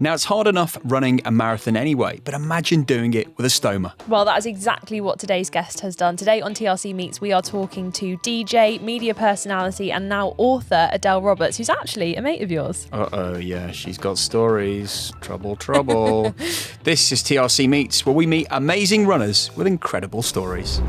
Now, it's hard enough running a marathon anyway, but imagine doing it with a stoma. Well, that is exactly what today's guest has done. Today on TRC Meets, we are talking to DJ, media personality, and now author Adele Roberts, who's actually a mate of yours. Yeah, she's got stories. Trouble. This is TRC Meets, where we meet amazing runners with incredible stories.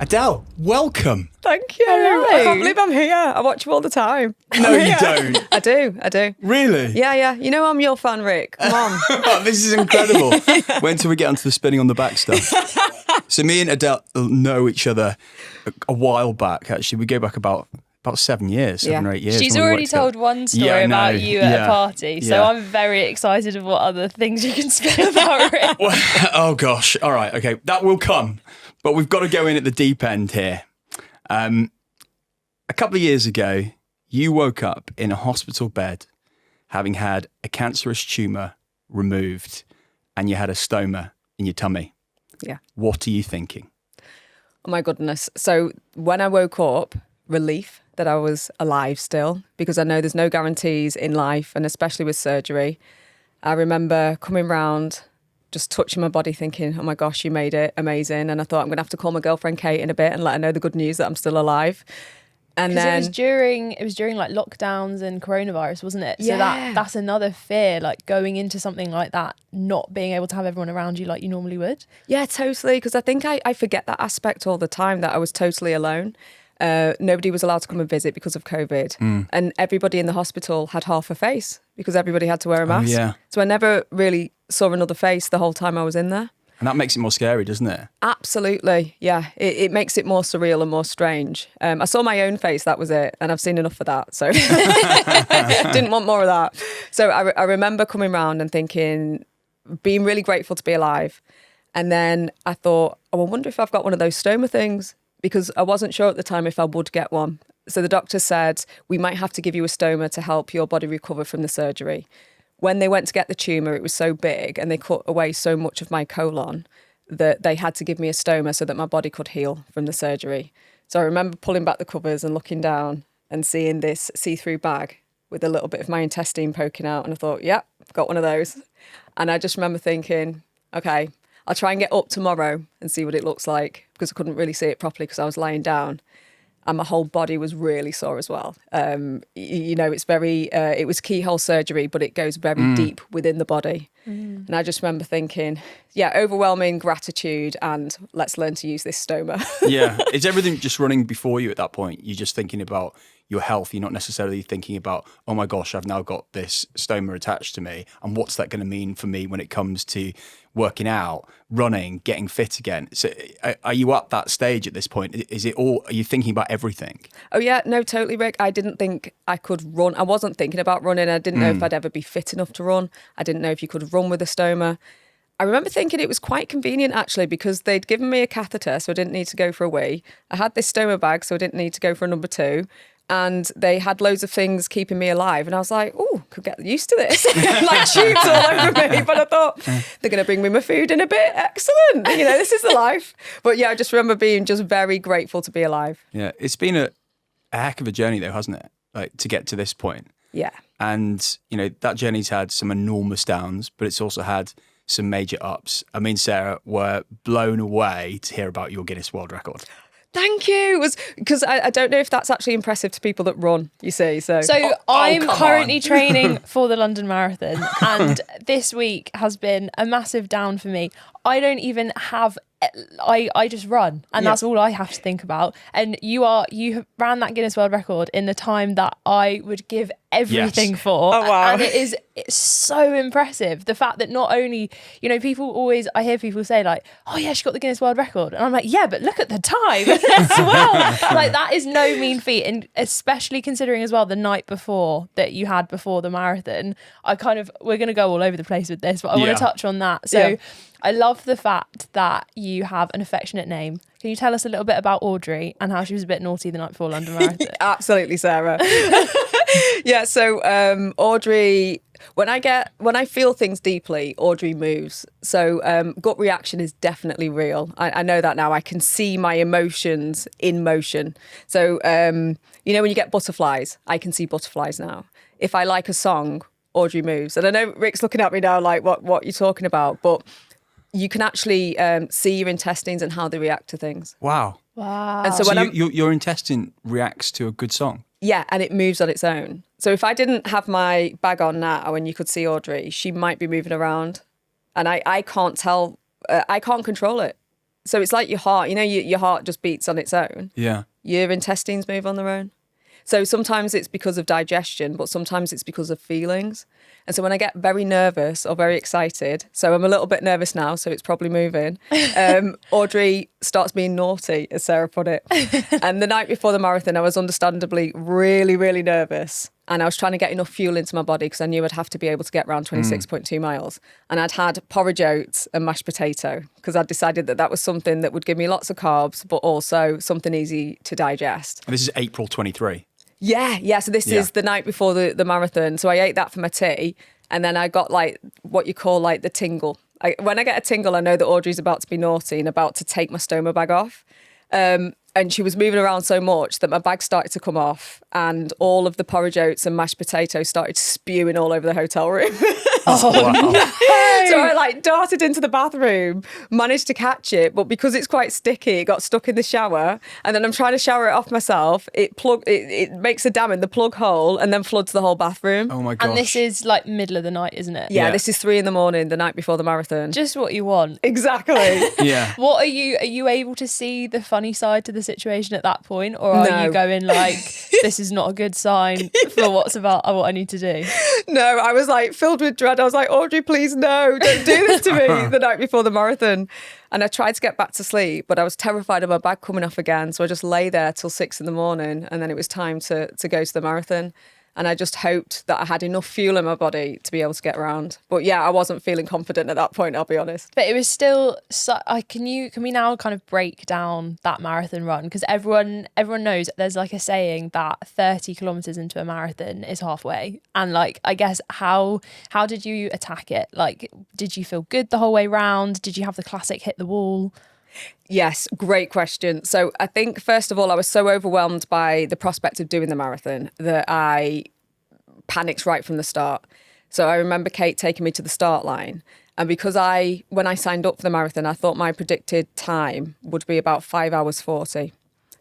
Adele, welcome. Thank you. Hello. I can't believe I'm here. I watch you all the time. No, you don't. I do. Really? Yeah. You know I'm your fan, Rick. Come on. Oh, this is incredible. When till we get onto the spinning on the back stuff? So me and Adele know each other a while back, actually. We go back about 7 years, 7 or 8 years. She's already told one story about you at a party, so I'm very excited of what other things you can spin about Rick. Well, oh gosh. All right. Okay. That will come. But we've got to go in at the deep end here. A couple of years ago, you woke up in a hospital bed having had a cancerous tumour removed and you had a stoma in your tummy. Yeah. What are you thinking? Oh my goodness. So when I woke up, relief that I was alive still, because I know there's no guarantees in life, and especially with surgery. I remember coming round, just touching my body thinking, oh my gosh, you made it, amazing. And I thought I'm going to have to call my girlfriend Kate in a bit and let her know the good news that I'm still alive. And then it was during like lockdowns and coronavirus, wasn't it? So that's another fear, like going into something like that, not being able to have everyone around you like you normally would. Yeah, totally. Because I think I forget that aspect all the time, that I was totally alone. Nobody was allowed to come and visit because of COVID. And everybody in the hospital had half a face because everybody had to wear a mask. Yeah. So I never really saw another face the whole time I was in there. And that makes it more scary, doesn't it? Absolutely. Yeah. It makes it more surreal and more strange. I saw my own face, that was it. And I've seen enough of that. So didn't want more of that. So I remember coming round and thinking, being really grateful to be alive. And then I thought, I wonder if I've got one of those stoma things, because I wasn't sure at the time if I would get one. So the doctor said, we might have to give you a stoma to help your body recover from the surgery. When they went to get the tumour, it was so big and they cut away so much of my colon that they had to give me a stoma so that my body could heal from the surgery. So I remember pulling back the covers and looking down and seeing this see-through bag with a little bit of my intestine poking out. And I thought, yeah, I've got one of those. And I just remember thinking, okay, I'll try and get up tomorrow and see what it looks like, because I couldn't really see it properly because I was lying down. And my whole body was really sore as well. It's very, it was keyhole surgery, but it goes very deep within the body. And I just remember thinking, overwhelming gratitude and let's learn to use this stoma. Yeah. Is everything just running before you at that point? You're just thinking about your health. You're not necessarily thinking about, oh my gosh, I've now got this stoma attached to me. And what's that going to mean for me when it comes to working out, running, getting fit again? So are you at that stage at this point? Is it all, are you thinking about everything? Oh yeah, no, totally, Rick. I didn't think I could run. I wasn't thinking about running. I didn't know if I'd ever be fit enough to run. I didn't know if you could run with a stoma. I remember thinking it was quite convenient actually, because they'd given me a catheter so I didn't need to go for a wee. I had this stoma bag so I didn't need to go for a number 2. And they had loads of things keeping me alive. And I was like, oh, could get used to this. Like tubes all over me. But I thought, they're going to bring me my food in a bit. Excellent. This is the life. But yeah, I just remember being just very grateful to be alive. Yeah, it's been a heck of a journey though, hasn't it? Like to get to this point. Yeah. And, that journey's had some enormous downs, but it's also had some major ups. I mean, Sarah, we're blown away to hear about your Guinness World Record. Thank you. It was because I don't know if that's actually impressive to people that run, you see. So I'm currently training for the London Marathon, and this week has been a massive down for me. I don't even have, I just run, and that's all I have to think about. And you ran that Guinness World Record in the time that I would give everything for. Oh, wow. And it's so impressive. The fact that not only, I hear people say like, oh yeah, she got the Guinness World Record. And I'm like, yeah, but look at the time as well. Like that is no mean feat. And especially considering as well the night before that you had before the marathon, we're going to go all over the place with this, but I want to touch on that. So I love the fact that you have an affectionate name. Can you tell us a little bit about Audrey and how she was a bit naughty the night before London Marathon? Absolutely, Sarah. Yeah, so Audrey, when I feel things deeply, Audrey moves. So gut reaction is definitely real. I know that now. I can see my emotions in motion. So, when you get butterflies, I can see butterflies now. If I like a song, Audrey moves. And I know Rick's looking at me now like, what you're talking about, but you can actually see your intestines and how they react to things. Wow. Wow. And so So when your intestine reacts to a good song. yeah, and it moves on its own. So if I didn't have my bag on now and you could see Audrey, she might be moving around. And I can't tell, I can't control it. So it's like your heart, your heart just beats on its own. Yeah. Your intestines move on their own. So sometimes it's because of digestion, but sometimes it's because of feelings. And so when I get very nervous or very excited, so I'm a little bit nervous now, so it's probably moving, Audrey starts being naughty, as Sarah put it. And the night before the marathon, I was understandably really, really nervous. And I was trying to get enough fuel into my body because I knew I'd have to be able to get around 26.2 miles. And I'd had porridge oats and mashed potato because I'd decided that was something that would give me lots of carbs, but also something easy to digest. And this is April 23. Yeah. So this is the night before the marathon. So I ate that for my tea. And then I got like what you call like the tingle. When I get a tingle, I know that Audrey's about to be naughty and about to take my Stoma bag off. And she was moving around so much that my bag started to come off and all of the porridge oats and mashed potatoes started spewing all over the hotel room. Wow. So I like darted into the bathroom, managed to catch it, but because it's quite sticky, it got stuck in the shower. And then I'm trying to shower it off myself. It makes a dam in the plug hole and then floods the whole bathroom. Oh my gosh. And this is like middle of the night, isn't it? Yeah, this is 3 a.m, the night before the marathon. Just what you want. Exactly. Yeah. What are you able to see the funny side to the situation at that point, or are No. you going like, this is not a good sign for what I need to do? No, I was like filled with dread. I was like, Audrey, please no, don't do this to me the night before the marathon. And I tried to get back to sleep, but I was terrified of my bag coming off again. So I just lay there till 6 a.m. and then it was time to go to the marathon. And I just hoped that I had enough fuel in my body to be able to get around. But yeah, I wasn't feeling confident at that point, I'll be honest. But it was still can we now kind of break down that marathon run? Because everyone knows there's like a saying that 30 kilometers into a marathon is halfway. And like, I guess how did you attack it? Like, did you feel good the whole way round? Did you have the classic hit the wall? Yes, great question. So I think, first of all, I was so overwhelmed by the prospect of doing the marathon that I panicked right from the start. So I remember Kate taking me to the start line. And because when I signed up for the marathon, I thought my predicted time would be about 5 hours 40.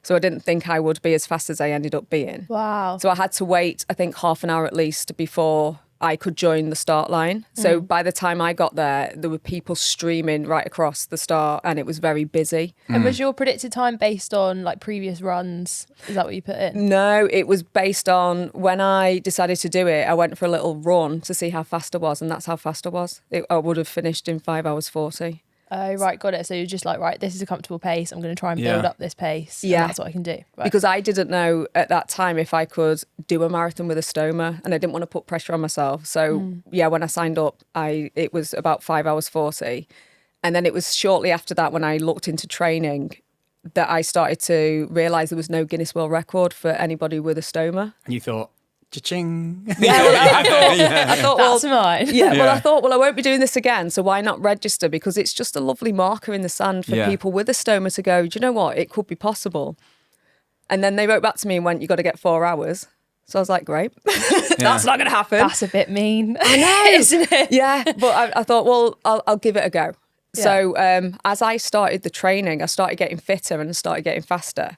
So I didn't think I would be as fast as I ended up being. Wow. So I had to wait, I think, half an hour at least before I could join the start line. So by the time I got there were people streaming right across the start and it was very busy. And was your predicted time based on like previous runs? Is that what you put in? No, it was based on when I decided to do it, I went for a little run to see how fast I was, and that's how fast I was. I would have finished in 5 hours 40. Oh, right, got it. So you're just like, right, this is a comfortable pace. I'm going to try and build up this pace. Yeah. And that's what I can do. Right. Because I didn't know at that time if I could do a marathon with a Stoma, and I didn't want to put pressure on myself. So yeah, when I signed up, it was about 5 hours 40. And then it was shortly after that when I looked into training that I started to realise there was no Guinness World Record for anybody with a Stoma. And you thought, cha-ching. I thought, That's mine. Yeah, well, Yeah. I thought, I won't be doing this again, so why not register? Because it's just a lovely marker in the sand for people with a Stoma to go, do you know what? It could be possible. And then they wrote back to me and went, you got to get 4 hours. So I was like, great, that's not going to happen. That's a bit mean. I know. Isn't it? Yeah, but I thought, well, I'll give it a go. Yeah. So as I started the training, I started getting fitter and started getting faster.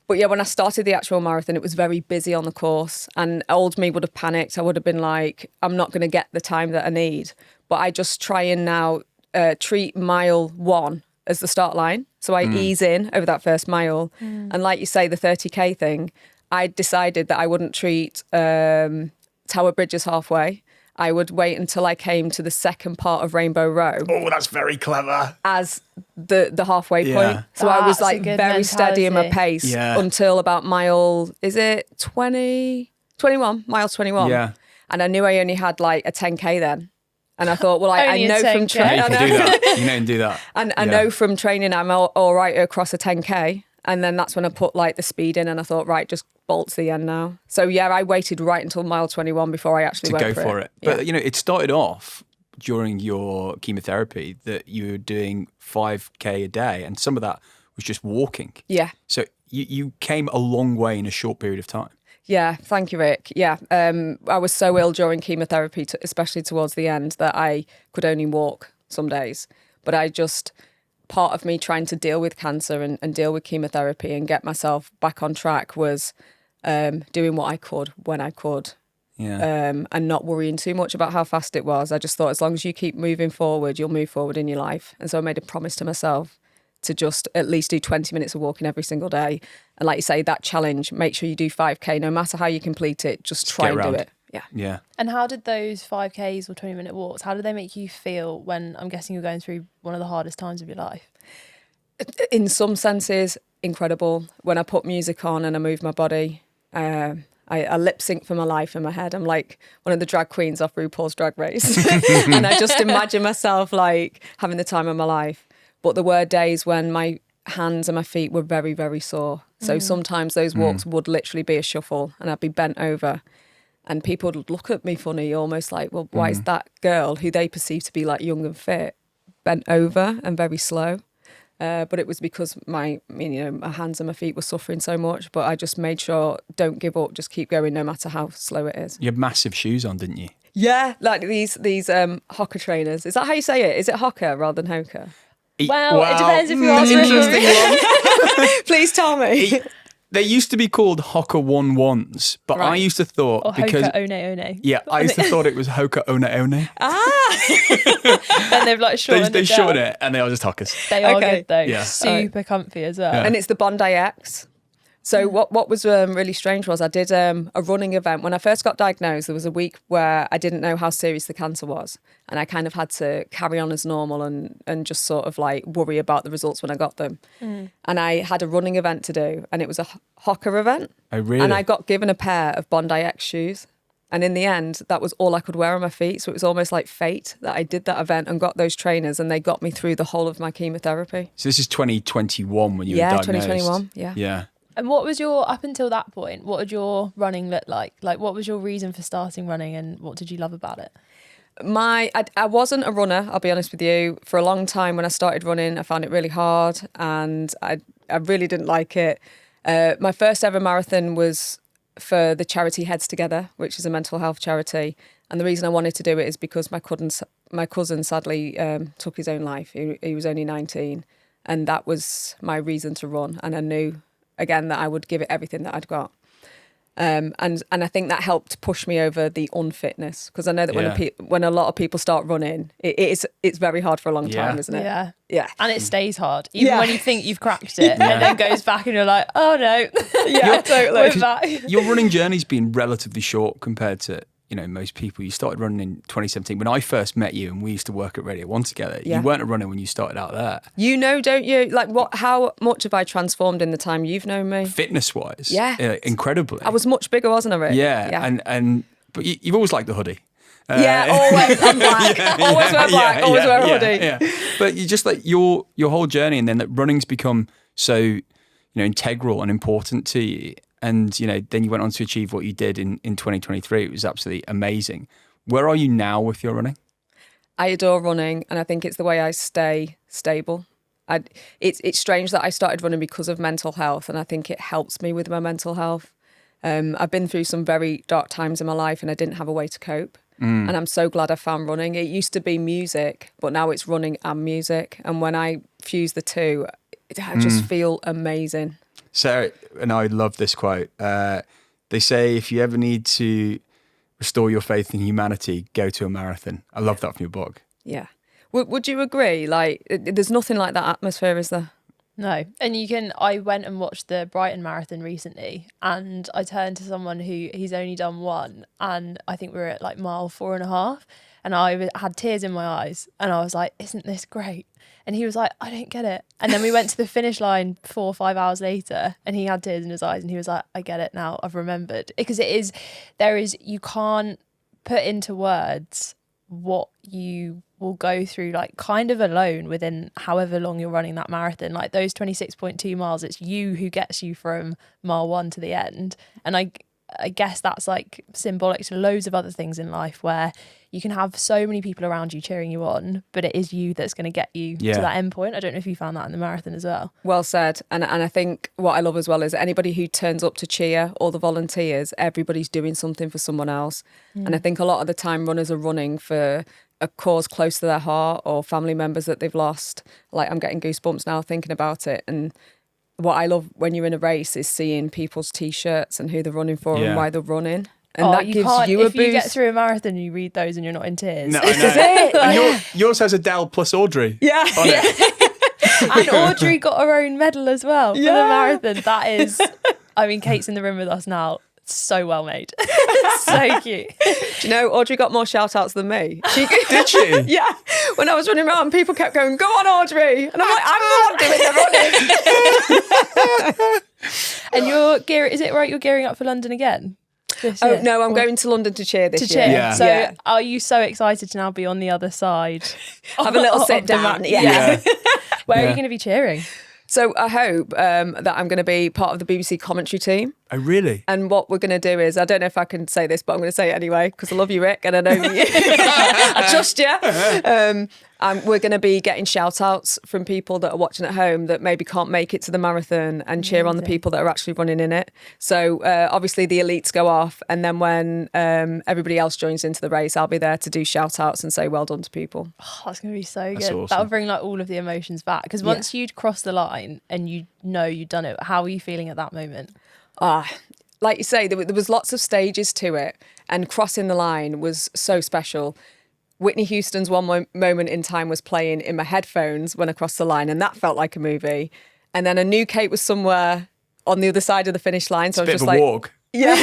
But yeah, when I started the actual marathon, it was very busy on the course, and old me would have panicked. I would have been like, I'm not going to get the time that I need. But I just try and now treat mile 1 as the start line. So I ease in over that first mile. And like you say, the 30K thing, I decided that I wouldn't treat Tower Bridges halfway. I would wait until I came to the second part of Rainbow Row Oh, that's very clever. as the halfway Yeah. point. So I was That's a like good very steady in my mentality. pace Yeah. until about mile, is it 20, 21, mile 21. Yeah. And I knew I only had like a 10K then. And I thought, well, I Only a know from 10K. Yeah, you training, can do that. You can do that. and I know from training I'm all right across a 10K. And then that's when I put like the speed in and I thought, right, just bolt to the end now. So yeah, I waited right until mile 21 before I actually To went go for it. Yeah. But, it started off during your chemotherapy that you were doing 5K a day, and some of that was just walking. Yeah. So you came a long way in a short period of time. Yeah, thank you, Rick. Yeah, I was so ill during chemotherapy, especially towards the end, that I could only walk some days. But part of me trying to deal with cancer and deal with chemotherapy and get myself back on track was doing what I could when I could. Yeah. And not worrying too much about how fast it was. I just thought as long as you keep moving forward, you'll move forward in your life. And so I made a promise to myself to just at least do 20 minutes of walking every single day. And like you say, that challenge, make sure you do 5K, no matter how you complete it, just try and do it. Yeah. Yeah. And how did those 5Ks or 20-minute walks, how did they make you feel when, I'm guessing you're going through one of the hardest times of your life? In some senses, incredible. When I put music on and I move my body, I lip sync for my life in my head. I'm like one of the drag queens off RuPaul's Drag Race. And I just imagine myself like having the time of my life. But there were days when my hands and my feet were very, very sore. So sometimes those walks would literally be a shuffle and I'd be bent over and people would look at me funny, almost like, well, why is that girl who they perceive to be like young and fit bent over and very slow? But it was because my hands and my feet were suffering so much. But I just made sure, don't give up, just keep going no matter how slow it is. You had massive shoes on, didn't you? Yeah, like these Hoka trainers. Is that how you say it? Is it Hoka rather than Hoka? Well, it depends if you're asking. Interesting one. Please tell me. They used to be called Hoka 1-1s, but I used to thought Or because Hoka One One. yeah, I used to thought it was Hoka One One. Then they've like shortened They it shortened down. it and they are just Hokas. They are Okay. good though. Yeah. Super comfy as well. Yeah. And it's the Bondi X. So what was really strange was I did a running event. When I first got diagnosed, there was a week where I didn't know how serious the cancer was. And I kind of had to carry on as normal and just sort of like worry about the results when I got them. And I had a running event to do and it was a Hoka event. Oh, really? And I got given a pair of Bondi X shoes. And in the end, that was all I could wear on my feet. So it was almost like fate that I did that event and got those trainers and they got me through the whole of my chemotherapy. So this is 2021 when you were diagnosed. 2021, yeah. Yeah. And what was up until that point, what did your running look like? Like, what was your reason for starting running and what did you love about it? I wasn't a runner, I'll be honest with you. For a long time when I started running, I found it really hard and I really didn't like it. My first ever marathon was for the charity Heads Together, which is a mental health charity. And the reason I wanted to do it is because my cousin sadly took his own life. He was only 19 and that was my reason to run. And I knew, again, that I would give it everything that I'd got. And I think that helped push me over the unfitness because I know that when a lot of people start running, it's very hard for a long time, isn't it? Yeah. Yeah. And it stays hard, even when you think you've cracked it and then goes back and you're like, oh no. Yeah, totally. We're back. Your running journey's been relatively short compared to, most people. You started running in 2017. When I first met you and we used to work at Radio 1 together, you weren't a runner when you started out there. You know, don't you? Like how much have I transformed in the time you've known me? Fitness-wise, I incredibly. was much bigger, wasn't I, Rick? Yeah. But you've always liked the hoodie. Always. I'm black. Always wear black. Always wear a hoodie. Yeah. But you just like your whole journey, and then that running's become so integral and important to you. And then you went on to achieve what you did in 2023. It was absolutely amazing. Where are you now with your running? I adore running, and I think it's the way I stay stable. It's strange that I started running because of mental health, and I think it helps me with my mental health. I've been through some very dark times in my life, and I didn't have a way to cope. And I'm so glad I found running. It used to be music, but now it's running and music. And when I fuse the two, I just feel amazing. Sarah and I love this quote. They say, if you ever need to restore your faith in humanity, go to a marathon. I love that from your book. Yeah. Would you agree? Like, there's nothing like that atmosphere, is there? No. And I went and watched the Brighton Marathon recently and I turned to someone he's only done one and I think we were at like mile 4.5 and I had tears in my eyes and I was like, isn't this great? And he was like, I don't get it. And then we went to the finish line 4 or 5 hours later and he had tears in his eyes and he was like, I get it now. I've remembered. Because you can't put into words what you will go through, like kind of alone within however long you're running that marathon. Like those 26.2 miles, it's you who gets you from mile 1 to the end. And I guess that's like symbolic to loads of other things in life where you can have so many people around you cheering you on, but it is you that's going to get you to that end point. I don't know if you found that in the marathon as well. Well said. And I think what I love as well is anybody who turns up to cheer, all the volunteers, everybody's doing something for someone else. And I think a lot of the time runners are running for a cause close to their heart or family members that they've lost. Like, I'm getting goosebumps now thinking about it. And what I love when you're in a race is seeing people's T-shirts and who they're running for and why they're running. And that gives you a boost. If you get through a marathon and you read those and you're not in tears. No, I know. And yours has Adele plus Audrey. Yeah. On it. And Audrey got her own medal as well for the marathon. That is, I mean, Kate's in the room with us now. So well made. So cute. Do you know, Audrey got more shout outs than me. Did she? Yeah. When I was running around, people kept going, "Go on, Audrey." And I'm like, I'm the one doing the running. And is it right you're gearing up for London again? Oh, no, I'm going to London to cheer this year. Yeah. So are you so excited to now be on the other side? Have a little sit down. Yeah. Where are you going to be cheering? So I hope that I'm going to be part of the BBC commentary team. Oh, really? And what we're going to do is, I don't know if I can say this, but I'm going to say it anyway because I love you, Rick, and I know you. I trust you. We're going to be getting shout outs from people that are watching at home that maybe can't make it to the marathon and cheer on the people that are actually running in it. So obviously the elites go off, and then when everybody else joins into the race, I'll be there to do shout outs and say well done to people. Oh, that's going to be so That's good. awesome. That'll bring like all of the emotions back. Because once you'd crossed the line and you know you'd done it, how were you feeling at that moment? Like you say, there was lots of stages to it, and crossing the line was so special. Whitney Houston's One Moment in Time was playing in my headphones when I crossed the line, and that felt like a movie. And then I knew Kate was somewhere on the other side of the finish line, so I was just like, walk. yeah,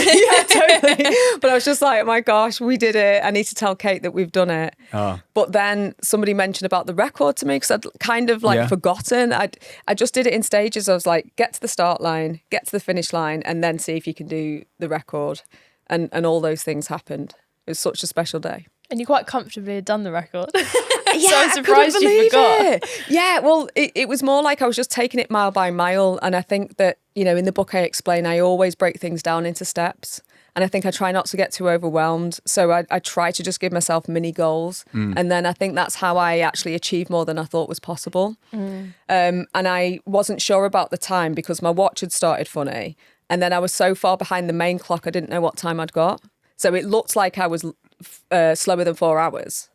totally. But I was just like, oh my gosh, we did it. I need to tell Kate that we've done it. Oh. But then somebody mentioned about the record to me because I'd kind of forgotten. I just did it in stages. I was like, get to the start line, get to the finish line, and then see if you can do the record. And all those things happened. It was such a special day. And you quite comfortably had done the record. Yeah, so I'm surprised you forgot. It. Yeah, well, it was more like I was just taking it mile by mile. And I think that, you know, in the book I explain, I always break things down into steps. And I think I try not to get too overwhelmed. So I try to just give myself mini goals. And then I think that's how I actually achieved more than I thought was possible. And I wasn't sure about the time because my watch had started funny. And then I was so far behind the main clock, I didn't know what time I'd got. So it looked like I was slower than 4 hours.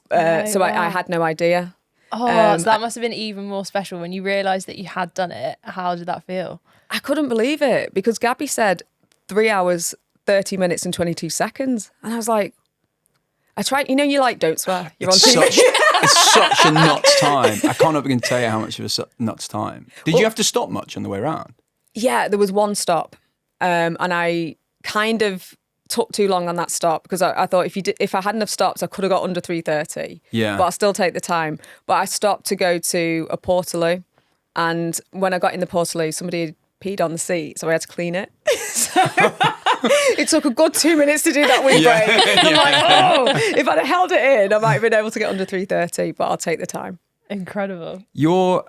So I had no idea. Oh, so that must have been even more special when you realised that you had done it. How did that feel? I couldn't believe it because Gabby said 3 hours, 30 minutes and 22 seconds. And I was like, I tried, you know, you like, don't swear. You're on TV. It's such a nuts time. I can't even tell you how much of a nuts time. Did you have to stop much on the way around? Yeah, there was one stop. And I kind of took too long on that stop because I thought if I hadn't have stopped, I could have got under 3:30. Yeah. But I'll still take the time. But I stopped to go to a Portaloo. And when I got in the Portaloo, somebody had peed on the seat, so I had to clean it. So it took a good 2 minutes to do that wee break. I'm like, oh, if I'd have held it in, I might have been able to get under 3:30, but I'll take the time. Incredible. You're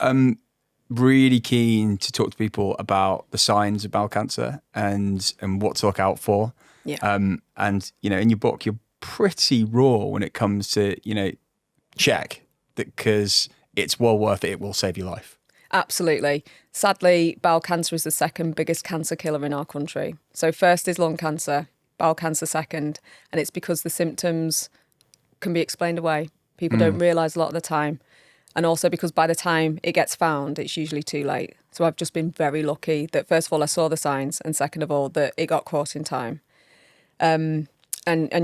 really keen to talk to people about the signs of bowel cancer and what to look out for. Yeah. And, you know, in your book, you're pretty raw when it comes to, you know, check that because it's well worth it. It will save your life. Absolutely. Sadly, bowel cancer is the second biggest cancer killer in our country. So first is lung cancer, bowel cancer second. And it's because the symptoms can be explained away. People don't realise a lot of the time. And also because by the time it gets found, it's usually too late. So I've just been very lucky that first of all, I saw the signs. And second of all, that it got caught in time. And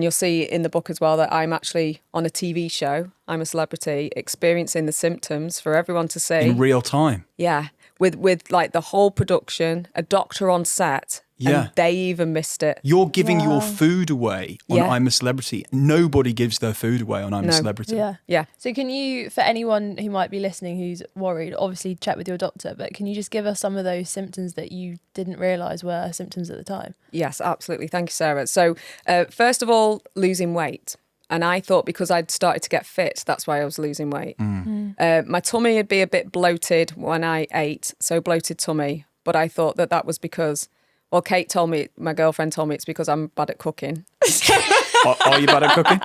you'll see in the book as well that I'm actually on a TV show. I'm a celebrity experiencing the symptoms for everyone to see. In real time. Yeah. With like the whole production, a doctor on set. Yeah. And they even missed it. You're giving your food away on I'm a Celebrity. Nobody gives their food away on I'm a Celebrity. Yeah. So can you, for anyone who might be listening who's worried, obviously check with your doctor, but can you just give us some of those symptoms that you didn't realise were symptoms at the time? Yes, absolutely. Thank you, Sarah. So first of all, losing weight. And I thought because I'd started to get fit, that's why I was losing weight. My tummy would be a bit bloated when I ate, so bloated tummy. But I thought that was because Well, my girlfriend told me it's because I'm bad at cooking. Are you bad at cooking?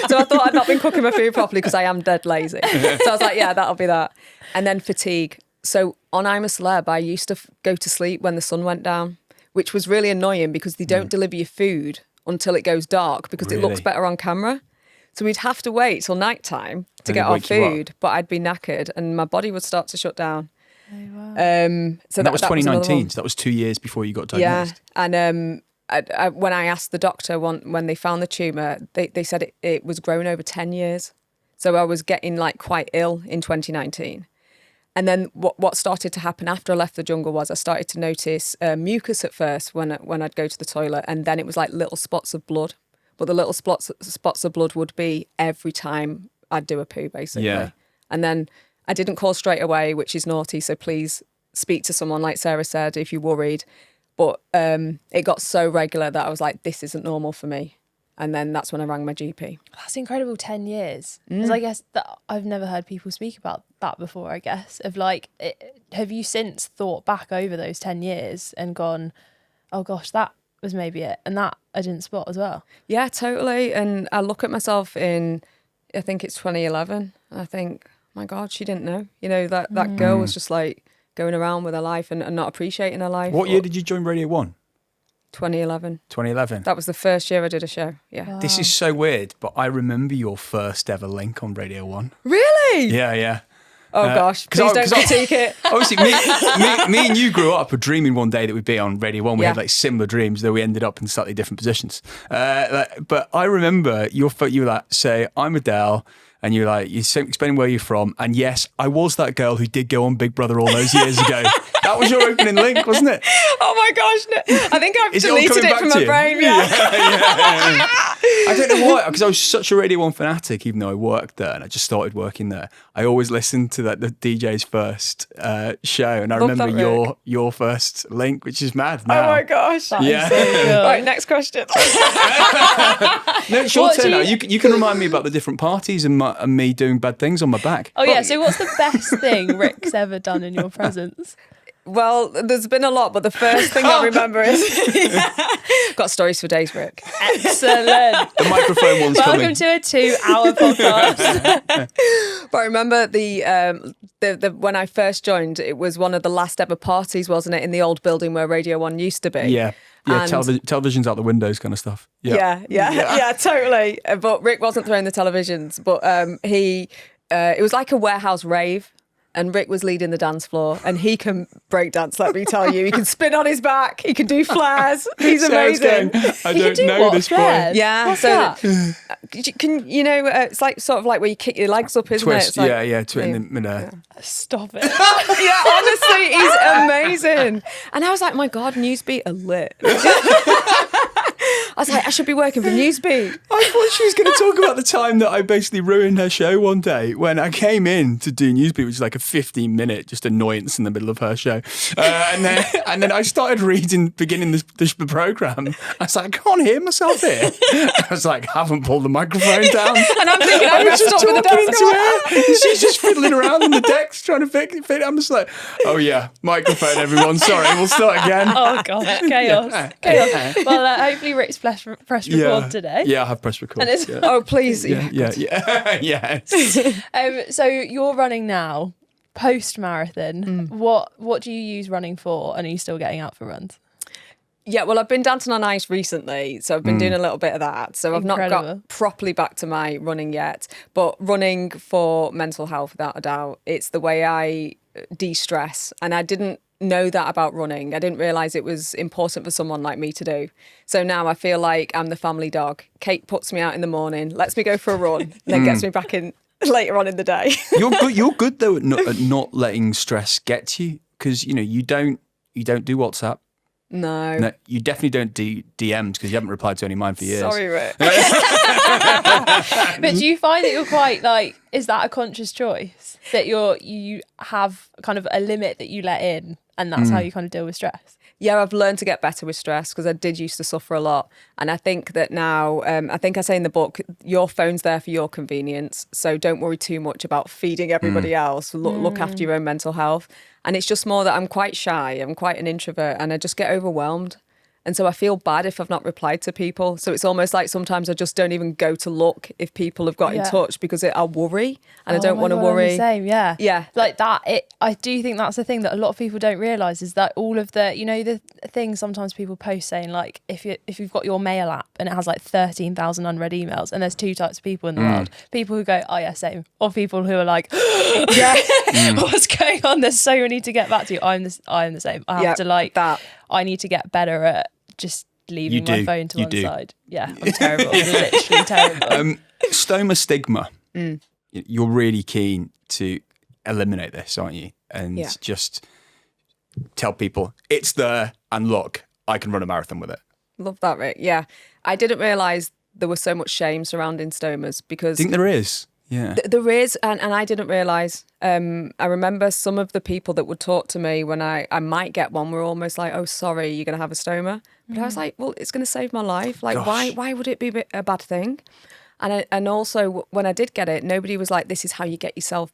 So I thought I'd not been cooking my food properly because I am dead lazy. So I was like, yeah, that'll be that. And then fatigue. So on I'm a Celeb, I used to go to sleep when the sun went down, which was really annoying because they don't deliver your food until it goes dark because it looks better on camera. So we'd have to wait till nighttime to get our food, but I'd be knackered and my body would start to shut down. Oh, wow. So that was 2019. Was So that was 2 years before you got diagnosed. Yeah, and when I asked the doctor when they found the tumour, they said it was growing over 10 years. So I was getting like quite ill in 2019. And then what started to happen after I left the jungle was I started to notice mucus at first when I'd go to the toilet, and then it was like little spots of blood. But the little spots of blood would be every time I'd do a poo, basically. Yeah. And then I didn't call straight away, which is naughty. So please speak to someone, like Sarah said, if you're worried. But it got so regular that I was like, this isn't normal for me. And then that's when I rang my GP. That's incredible, 10 years. Because I guess that I've never heard people speak about that before, I guess. Of like, have you since thought back over those 10 years and gone, oh gosh, that was maybe it. And that I didn't spot as well. Yeah, totally. And I look at myself I think it's 2011. And I think, my God, she didn't know. You know, that girl was just like going around with her life and not appreciating her life. What year did you join Radio 1? 2011. 2011. That was the first year I did a show. Yeah. Wow. This is so weird, but I remember your first ever link on Radio 1. Really? Yeah. Oh gosh, please don't critique it. Obviously, me and you grew up dreaming one day that we'd be on Radio 1. We had like similar dreams, though we ended up in slightly different positions. But I remember you were like, say, I'm Adele, and you're like, you're explaining where you're from. And yes, I was that girl who did go on Big Brother all those years ago. That was your opening link, wasn't it? Oh my gosh, no. I think I've deleted it from my brain. Yeah. I don't know why, because I was such a Radio 1 fanatic, even though I worked there and I just started working there. I always listened to the DJ's first show, and I remember your first link, which is mad now. Oh my gosh. That is so cool. Right, next question. No, it's your turn now. You can remind me about the different parties and me doing bad things on my back. Oh yeah, so what's the best thing Rick's ever done in your presence? Well, there's been a lot, but the first thing I remember is got stories for days, Rick. Excellent. The microphone one's coming. Welcome to a 2-hour podcast. But I remember the when I first joined, it was one of the last ever parties, wasn't it, in the old building where Radio 1 used to be? Yeah, television's out the windows kind of stuff. Yeah, totally. But Rick wasn't throwing the televisions, but it was like a warehouse rave. And Rick was leading the dance floor, and he can break dance, let me tell you. He can spin on his back, he can do flares. He's amazing. I don't know this boy. Yeah, what's that? It's like sort of like where you kick your legs up, isn't Twist, it? It's like, in the Stop it. Yeah, honestly, he's amazing. And I was like, my God, Newsbeat are lit. I was like, I should be working for Newsbeat. I thought she was going to talk about the time that I basically ruined her show one day when I came in to do Newsbeat, which is like a 15-minute just annoyance in the middle of her show. And then I started beginning the programme. I was like, I can't hear myself here. I was like, haven't pulled the microphone down. And I'm thinking, I was just talking to her. She's just fiddling around on the decks trying to fit it. I'm just like, oh yeah, microphone, everyone. Sorry, we'll start again. Oh God, chaos. Well, hopefully Rick's press record today. Yeah, I have press record. Oh, please. Yeah. Yes. So you're running now, post-marathon. What do you use running for, and are you still getting out for runs? Yeah, well, I've been dancing on ice recently, so I've been doing a little bit of that. So I've not got properly back to my running yet, but running for mental health, without a doubt. It's the way I de-stress, and I didn't know that about running. I didn't realise it was important for someone like me to do. So now I feel like I'm the family dog. Kate puts me out in the morning, lets me go for a run, then gets me back in later on in the day. You're good though at not letting stress get to you, because you don't do WhatsApp. No, you definitely don't do DMs because you haven't replied to any of mine for years. Sorry, Rick. But do you find that you're quite like, is that a conscious choice that you have kind of a limit that you let in, and that's how you kind of deal with stress? Yeah, I've learned to get better with stress because I did used to suffer a lot. And I think that now, I think I say in the book, your phone's there for your convenience. So don't worry too much about feeding everybody else. Look after your own mental health. And it's just more that I'm quite shy. I'm quite an introvert and I just get overwhelmed. And so I feel bad if I've not replied to people. So it's almost like sometimes I just don't even go to look if people have got in touch because I'll worry and I don't want to worry. I'm the same, yeah. Yeah. Like that, I do think that's the thing that a lot of people don't realise is that all of the, the things sometimes people post saying like, if you've got your mail app and it has like 13,000 unread emails and there's two types of people in the world. People who go, oh yeah, same. Or people who are like, what's going on? There's so many to get back to. I'm the same. I have to like that. I need to get better at just leaving my phone to one side. Yeah, I'm terrible. Literally terrible. Stoma stigma. You're really keen to eliminate this, aren't you? And just tell people it's there and look, I can run a marathon with it. Love that, Rick. Yeah. I didn't realise there was so much shame surrounding stomas because... I think there is. Yeah. There is, and I didn't realise. I remember some of the people that would talk to me when I might get one were almost like, oh, sorry, you're going to have a stoma. But I was like, well, it's going to save my life. Like, why would it be a bad thing? And also, when I did get it, nobody was like, this is how you get yourself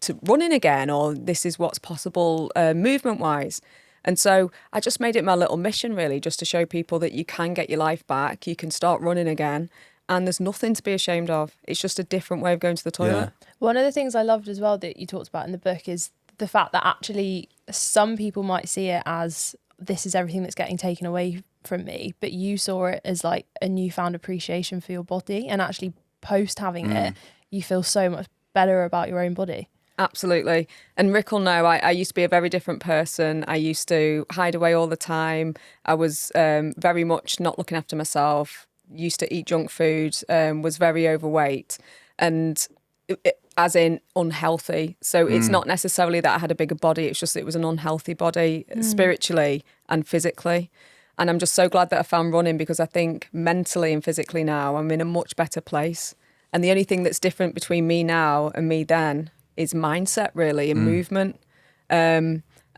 to running again, or this is what's possible movement-wise. And so I just made it my little mission, really, just to show people that you can get your life back, you can start running again. And there's nothing to be ashamed of. It's just a different way of going to the toilet. Yeah. One of the things I loved as well that you talked about in the book is the fact that actually some people might see it as this is everything that's getting taken away from me, but you saw it as like a newfound appreciation for your body, and actually post having it, you feel so much better about your own body. Absolutely. And Rick will know I used to be a very different person. I used to hide away all the time. I was very much not looking after myself. Used to eat junk food, was very overweight, and as in unhealthy. So it's not necessarily that I had a bigger body, it's just it was an unhealthy body spiritually and physically. And I'm just so glad that I found running, because I think mentally and physically now I'm in a much better place. And the only thing that's different between me now and me then is mindset, really, and movement.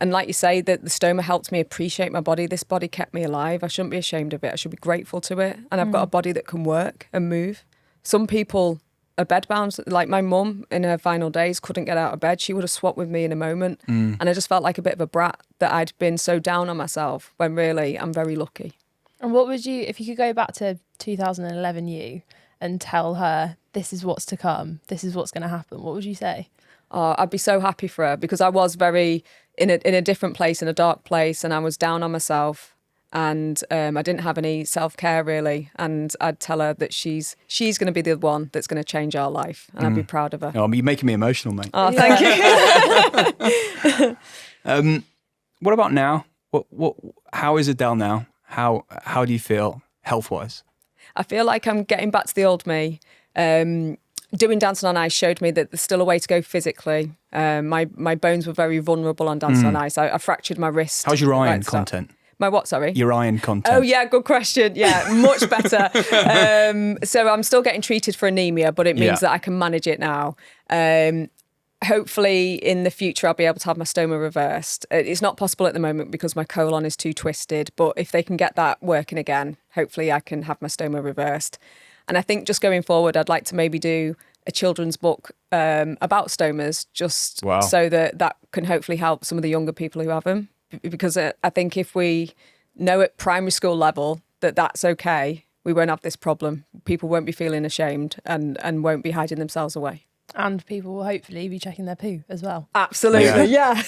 And like you say, that the stoma helped me appreciate my body. This body kept me alive. I shouldn't be ashamed of it. I should be grateful to it. And I've got a body that can work and move. Some people are bedbound. Like my mum in her final days couldn't get out of bed. She would have swapped with me in a moment. And I just felt like a bit of a brat that I'd been so down on myself, when really I'm very lucky. And what would you, if you could go back to 2011 you and tell her, this is what's to come, this is what's going to happen, what would you say? Oh, I'd be so happy for her, because I was very in a different place, in a dark place, and I was down on myself, and I didn't have any self-care really, and I'd tell her that she's going to be the one that's going to change our life, and I'd be proud of her. Oh, you're making me emotional, mate. Oh, thank you. What about now? How is Adele now? How do you feel health-wise? I feel like I'm getting back to the old me. Doing Dancing on Ice showed me that there's still a way to go physically. My bones were very vulnerable on Dancing on Ice. I fractured my wrist. How's your iron content? My what, sorry? Your iron content. Oh, yeah, good question. Yeah, much better. So I'm still getting treated for anemia, but it means that I can manage it now. Hopefully in the future I'll be able to have my stoma reversed. It's not possible at the moment because my colon is too twisted, but if they can get that working again, hopefully I can have my stoma reversed. And I think just going forward, I'd like to maybe do a children's book about stomas, just so that can hopefully help some of the younger people who have them. Because I think if we know at primary school level that that's okay, we won't have this problem. People won't be feeling ashamed and won't be hiding themselves away. And people will hopefully be checking their poo as well. Absolutely, yeah.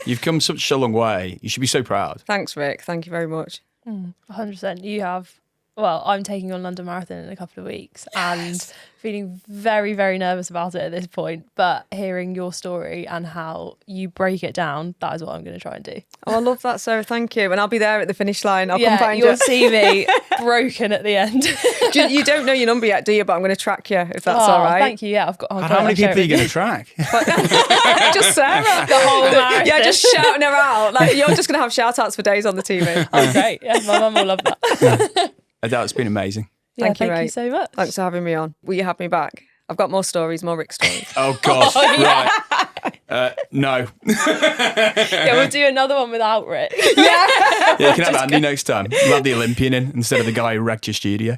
You've come such a long way. You should be so proud. Thanks, Rick. Thank you very much. 100%. You have... Well, I'm taking on London Marathon in a couple of weeks and feeling very, very nervous about it at this point. But hearing your story and how you break it down, that is what I'm going to try and do. Oh, I love that, Sarah. Thank you. And I'll be there at the finish line. I'll come find you. You'll see me broken at the end. You don't know your number yet, do you? But I'm going to track you, if that's all right. Thank you. Yeah, I've got. How many people are you going to track? Just Sarah. The whole marathon. Yeah, just shouting her out. Like, you're just going to have shout outs for days on the TV. Oh, great. Yeah, my mum will love that. Adele, it's been amazing. Thank you so much. Thanks for having me on. Will you have me back? I've got more stories, more Rick stories. Oh, God. Right. No. Yeah, we'll do another one without Rick. Yeah, you can have Andy next time. We'll have the Olympian in instead of the guy who wrecked your studio.